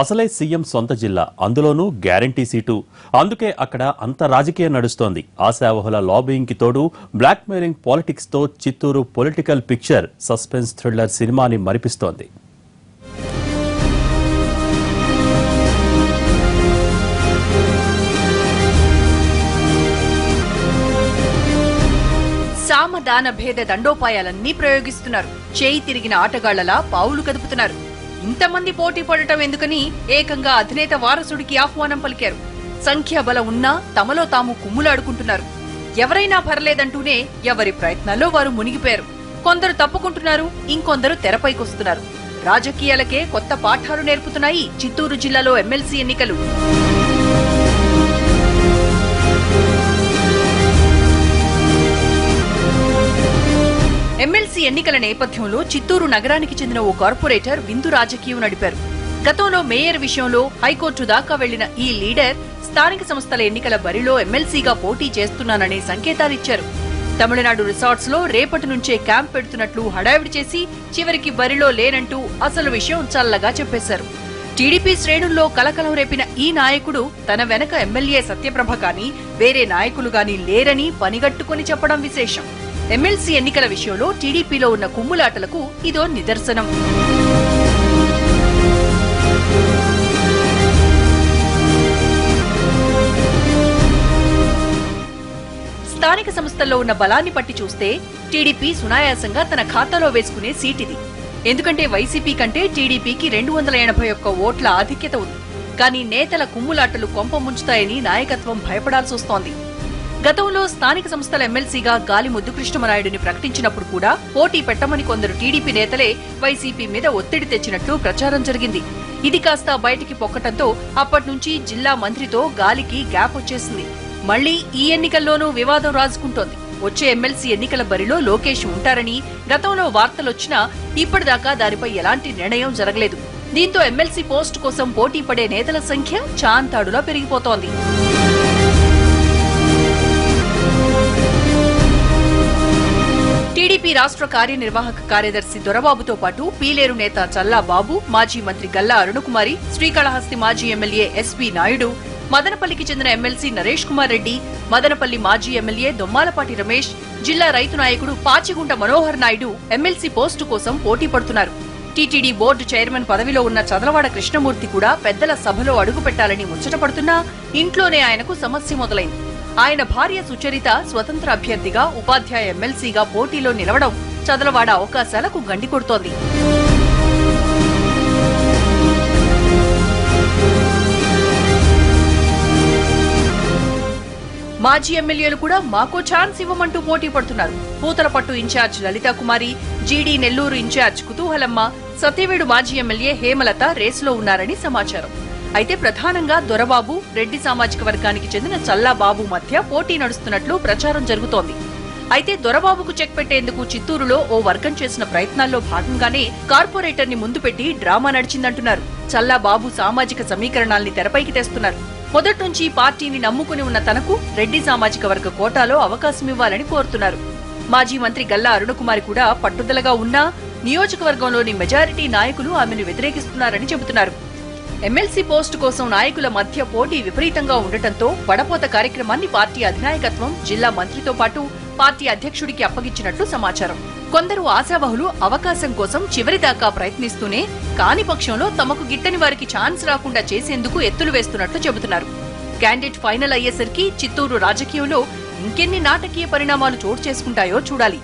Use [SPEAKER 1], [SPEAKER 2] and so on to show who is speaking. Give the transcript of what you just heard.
[SPEAKER 1] అసలే సీఎం సొంత జిల్లా, అందులోనూ గ్యారంటీ సీటు. అందుకే అక్కడ అంత రాజకీయం నడుస్తోంది. ఆశావహుల లాబింగ్ కి తోడు బ్లాక్ మెయిలింగ్ పాలిటిక్స్ తో Chittoor political picture suspense thriller సినిమాని మరిపిస్తోంది.
[SPEAKER 2] సామదాన భేద దండోపాయాలన్నీ ప్రయోగిస్తున్నారు. చేయి తిరిగిన ఆటగాళ్లలా పావులు కదుపుతున్నారు. ఇంతమంది పోటీ పడటం ఎందుకని ఏకంగా అధినేత వారసుడికి ఆహ్వానం పలికారు. సంఖ్యాబలం ఉన్నా తమలో తాము కుమ్ములాడుకుంటున్నారు. ఎవరైనా పర్లేదంటూనే ఎవరి ప్రయత్నాల్లో వారు మునిగిపోయారు. కొందరు తప్పుకుంటున్నారు, ఇంకొందరు తెరపైకొస్తున్నారు. రాజకీయాలకే కొత్త పాఠాలు నేర్పుతున్నాయి చిత్తూరు జిల్లాలో ఎమ్మెల్సీ ఎన్నికలు. ఎమ్మెల్సీ ఎన్నికల నేపథ్యంలో చిత్తూరు నగరానికి చెందిన ఓ కార్పొరేటర్ విందు రాజకీయం నడిపారు. గతంలో మేయర్ విషయంలో హైకోర్టు దాకా వెళ్లిన ఈ లీడర్ స్థానిక సంస్థల ఎన్నికల బరిలో ఎమ్మెల్సీగా పోటీ చేస్తున్నాననే సంకేతాలిచ్చారు. తమిళనాడు రిసార్ట్స్ లో రేపటి నుంచే క్యాంప్ పెడుతున్నట్లు హడావిడి చేసి చివరికి బరిలో లేనంటూ అసలు విషయం చల్లగా చెప్పేశారు. టీడీపీ శ్రేణుల్లో కలకలం రేపిన ఈ నాయకుడు తన వెనక ఎమ్మెల్యే సత్యప్రభ గాని వేరే నాయకులు గాని లేరని పనిగట్టుకుని చెప్పడం విశేషం. ఎమ్మెల్సీ ఎన్నికల విషయంలో టీడీపీలో ఉన్న కుమ్ములాటలకు ఇదో నిదర్శనం. స్థానిక సంస్థల్లో ఉన్న బలాన్ని పట్టి చూస్తే టీడీపీ సునాయాసంగా తన ఖాతాలో వేసుకునే సీటిది. ఎందుకంటే వైసీపీ కంటే టీడీపీకి 281 ఓట్ల ఆధిక్యత ఉంది. కానీ నేతల కుమ్ములాటలు కొంప ముంచుతాయని నాయకత్వం భయపడాల్సొస్తోంది. గతంలో స్థానిక సంస్థల ఎమ్మెల్సీగా గాలి ముద్దుకృష్ణమనాయుడిని ప్రకటించినప్పుడు కూడా పోటీ పెట్టమని కొందరు టీడీపీ నేతలే వైసీపీ మీద ఒత్తిడి తెచ్చినట్లు ప్రచారం జరిగింది. ఇది కాస్త బయటికి పొక్కటంతో అప్పట్నుంచి జిల్లా మంత్రితో గాలికి గ్యాప్ వచ్చేసింది. మళ్లీ ఈ ఎన్నికల్లోనూ వివాదం రాజుకుంటోంది. వచ్చే ఎమ్మెల్సీ ఎన్నికల బరిలో లోకేష్ ఉంటారని గతంలో వార్తలొచ్చినా ఇప్పటిదాకా దానిపై ఎలాంటి నిర్ణయం జరగలేదు. దీంతో ఎమ్మెల్సీ పోస్టు కోసం పోటీ పడే నేతల సంఖ్య చాంతాడులా పెరిగిపోతోంది. టీడీపీ రాష్ట్ర కార్యనిర్వాహక కార్యదర్శి దొరబాబుతో పాటు పీలేరు నేత చల్లా బాబు, మాజీ మంత్రి గల్లా అరుణకుమారి, శ్రీకాళహస్తి మాజీ ఎమ్మెల్యే ఎస్పీ నాయుడు, మదనపల్లికి చెందిన ఎమ్మెల్సీ నరేష్ కుమార్ రెడ్డి, మదనపల్లి మాజీ ఎమ్మెల్యే దొమ్మాలపాటి రమేష్, జిల్లా రైతు నాయకుడు పాచిగుంట మనోహర్ నాయుడు ఎమ్మెల్సీ పోస్టు కోసం పోటీ పడుతున్నారు. టీటీడీ బోర్డు చైర్మన్ పదవిలో ఉన్న చదలవాడ కృష్ణమూర్తి కూడా పెద్దల సభలో అడుగుపెట్టాలని ముచ్చటపడుతున్నా ఇంట్లోనే ఆయనకు సమస్య మొదలైంది. ఆయన భార్య సుచరిత స్వతంత్ర అభ్యర్థిగా ఉపాధ్యాయ ఎమ్మెల్సీగా పోటీలో నిలవడం చదలవాడ అవకాశాలకు గండి కొడుతోంది. మాజీ ఎమ్మెల్యేలు కూడా మాకో ఛాన్స్ ఇవ్వమంటూ పోటీ పడుతున్నారు. పూతలపట్టు ఇన్ఛార్జ్ లలితాకుమారి, జీడీ నెల్లూరు ఇన్ఛార్జ్ కుతూహలమ్మ, సత్యవేడు మాజీ ఎమ్మెల్యే హేమలత రేసులో ఉన్నారని సమాచారం. అయితే ప్రధానంగా దొరబాబు, రెడ్డి సామాజిక వర్గానికి చెందిన చల్లాబాబు మధ్య పోటీ నడుస్తున్నట్లు ప్రచారం జరుగుతోంది. అయితే దొరబాబుకు చెక్ పెట్టేందుకు చిత్తూరులో ఓ వర్గం చేసిన ప్రయత్నాల్లో భాగంగానే కార్పొరేటర్ ని ముందు పెట్టి డ్రామా నడిచిందంటున్నారు. చల్లాబాబు సామాజిక సమీకరణాల్ని తెరపైకి తెస్తున్నారు. మొదట్నుంచి పార్టీని నమ్ముకుని ఉన్న తనకు రెడ్డి సామాజిక వర్గ కోటాలో అవకాశమివ్వాలని కోరుతున్నారు. మాజీ మంత్రి గల్లా అరుణకుమారి కూడా పట్టుదలగా ఉన్నా నియోజకవర్గంలోని మెజారిటీ నాయకులు ఆమెను వ్యతిరేకిస్తున్నారని చెబుతున్నారు. ఎమ్మెల్సీ పోస్టు కోసం నాయకుల మధ్య పోటీ విపరీతంగా ఉండటంతో వడపోత కార్యక్రమాన్ని పార్టీ అధినాయకత్వం జిల్లా మంత్రితో పాటు పార్టీ అధ్యక్షుడికి అప్పగించినట్లు సమాచారం. కొందరు ఆశావహులు అవకాశం కోసం చివరిదాకా ప్రయత్నిస్తూనే కాని పక్షంలో తమకు గిట్టని వారికి ఛాన్స్ రాకుండా చేసేందుకు ఎత్తులు వేస్తున్నట్లు చెబుతున్నారు. క్యాండిడేట్ ఫైనల్ అయ్యేసరికి చిత్తూరు రాజకీయంలో ఇంకెన్ని నాటకీయ పరిణామాలు చోటు చేసుకుంటాయో చూడాలి.